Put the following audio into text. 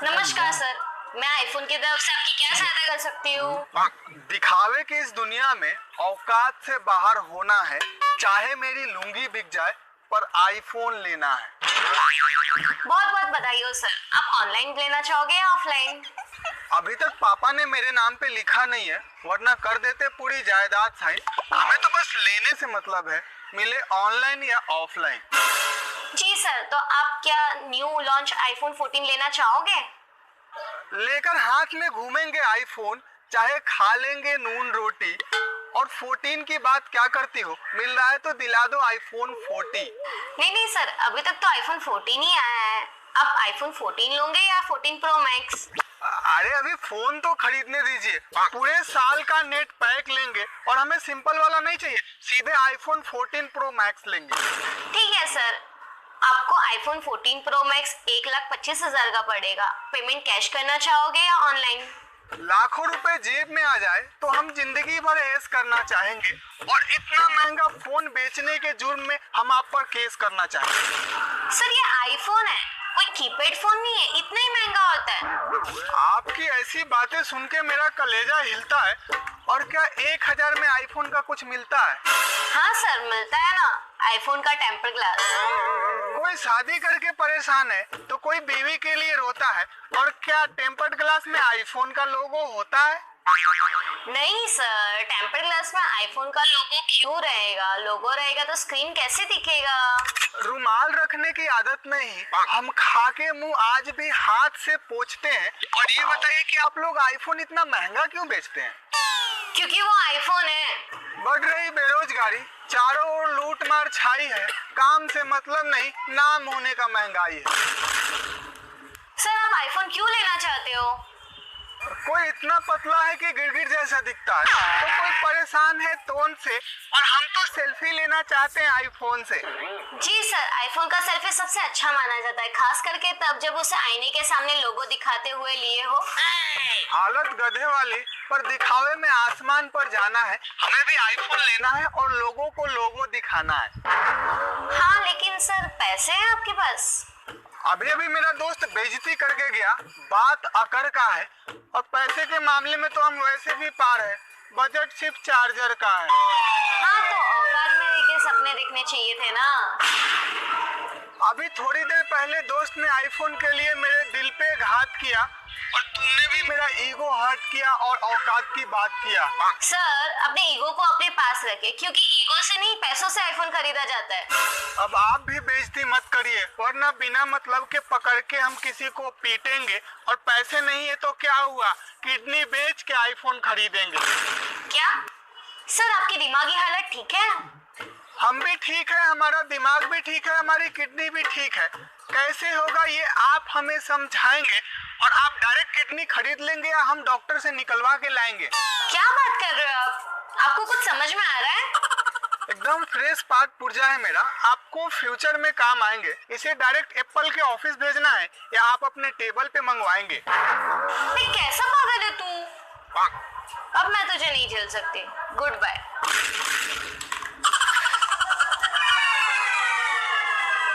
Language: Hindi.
नमस्कार सर, मैं आईफोन की तरफ से आपकी क्या सहायता कर सकती हूँ? दिखावे की इस दुनिया में औकात से बाहर होना है। चाहे मेरी लुंगी बिक जाए पर आईफोन लेना है। बहुत बहुत बधाई हो सर। आप ऑनलाइन लेना चाहोगे या ऑफलाइन? अभी तक पापा ने मेरे नाम पे लिखा नहीं है, वरना कर देते पूरी जायदाद साइन। हमें तो बस लेने से मतलब है, मिले ऑनलाइन या ऑफलाइन। जी सर, तो आप क्या न्यू लॉन्च आईफोन 14 लेना चाहोगे? लेकर हाथ में घूमेंगे आईफोन, चाहे खा लेंगे नून रोटी। और 14 की बात क्या करती हो, मिल रहा है तो दिला दो आईफोन 40। नहीं नहीं सर, अभी तक तो आईफोन 14 ही आया है। आप आईफोन 14 लोगे या 14 प्रो मैक्स? अरे अभी फोन तो खरीदने दीजिए, पूरे साल का नेट पैक लेंगे और हमें सिंपल वाला नहीं चाहिए, सीधे आईफोन 14 प्रो मैक्स लेंगे। ठीक है सर, आपको आईफोन 14 प्रो मैक्स 1,25,000 का पड़ेगा। पेमेंट कैश करना चाहोगे या ऑनलाइन? लाखों रुपए जेब में आ जाए तो हम जिंदगी भर ऐश करना चाहेंगे, और इतना महंगा फोन बेचने के जुर्म में हम आप पर केस करना चाहेंगे। सर ये आईफोन है, कोई कीपैड फोन नहीं है, इतना ही महंगा होता है। आपकी ऐसी बातें सुन के मेरा कलेजा हिलता है। और क्या 1,000 में आईफोन का कुछ मिलता है? हाँ सर, मिलता है ना, आईफोन का टेम्पर ग्लास। कोई शादी करके परेशान है तो कोई बीवी के लिए रोता है, और क्या टेम्पर्ड ग्लास में आईफोन का लोगो होता है? नहीं सर, टेम्पर ग्लास में आईफोन का लोगो क्यों रहेगा? लोगो रहेगा तो स्क्रीन कैसे दिखेगा? रुमाल रखने की आदत नहीं, हम खा के मुंह आज भी हाथ से पोंछते हैं। और ये बताइए कि आप लोग आईफोन इतना महंगा क्यों बेचते हैं? क्योंकि वो आईफोन है। बढ़ रही बेरोजगारी, चारों ओर लूट मार छाई है, काम से मतलब नहीं, नाम होने का महंगाई है। सर आप आईफोन क्यों लेना चाहते हो? कोई इतना पतला है कि गिरगिट जैसा दिखता है, तो कोई परेशान है टोन से, और हम तो सेल्फी लेना चाहते हैं आईफोन से। जी सर, आईफोन का सेल्फी सबसे अच्छा माना जाता है, खास करके तब जब उसे आईने के सामने लोगो दिखाते हुए लिए हो। हालत गधे वाली, पर दिखावे में आसमान पर जाना है। हमें भी आईफोन लेना है और लोगों को लोगो दिखाना है। हाँ लेकिन सर, पैसे हैं आपके पास? अभी अभी मेरा दोस्त बेइज्जती करके गया, बात अकर का है। और पैसे के मामले में तो हम वैसे भी पार है, बजट सिर्फ चार्जर का है। हाँ तो औकात में रह के सपने देखने चाहिए थे ना। अभी थोड़ी देर पहले दोस्त ने आईफोन के लिए मेरे दिल पे घात किया, और तुमने भी मेरा ईगो हर्ट किया और औकात की बात किया। सर अपने ईगो को अपने पास रखे, क्योंकि ईगो से नहीं पैसों से आईफोन खरीदा जाता है। अब आप भी बेइज्जती मत करिए, वरना बिना मतलब के पकड़ के हम किसी को पीटेंगे। और पैसे नहीं है तो क्या हुआ, किडनी बेच के आईफोन खरीदेंगे। क्या सर, आपकी दिमागी हालत ठीक है? हम भी ठीक है, हमारा दिमाग भी ठीक है, हमारी किडनी भी ठीक है। कैसे होगा ये आप हमें समझाएंगे, और आप डायरेक्ट किडनी खरीद लेंगे या हम डॉक्टर से निकलवा के लाएंगे? क्या बात कर रहे हो आप? आपको कुछ समझ में आ रहा है? एकदम फ्रेश पाक पुर्जा है मेरा, आपको फ्यूचर में काम आएंगे। इसे डायरेक्ट एप्पल के ऑफिस भेजना है या आप अपने टेबल पे मंगवाएंगे? कैसा पागल है तू? अब मैं तुझे नहीं झेल सकती। Good bye.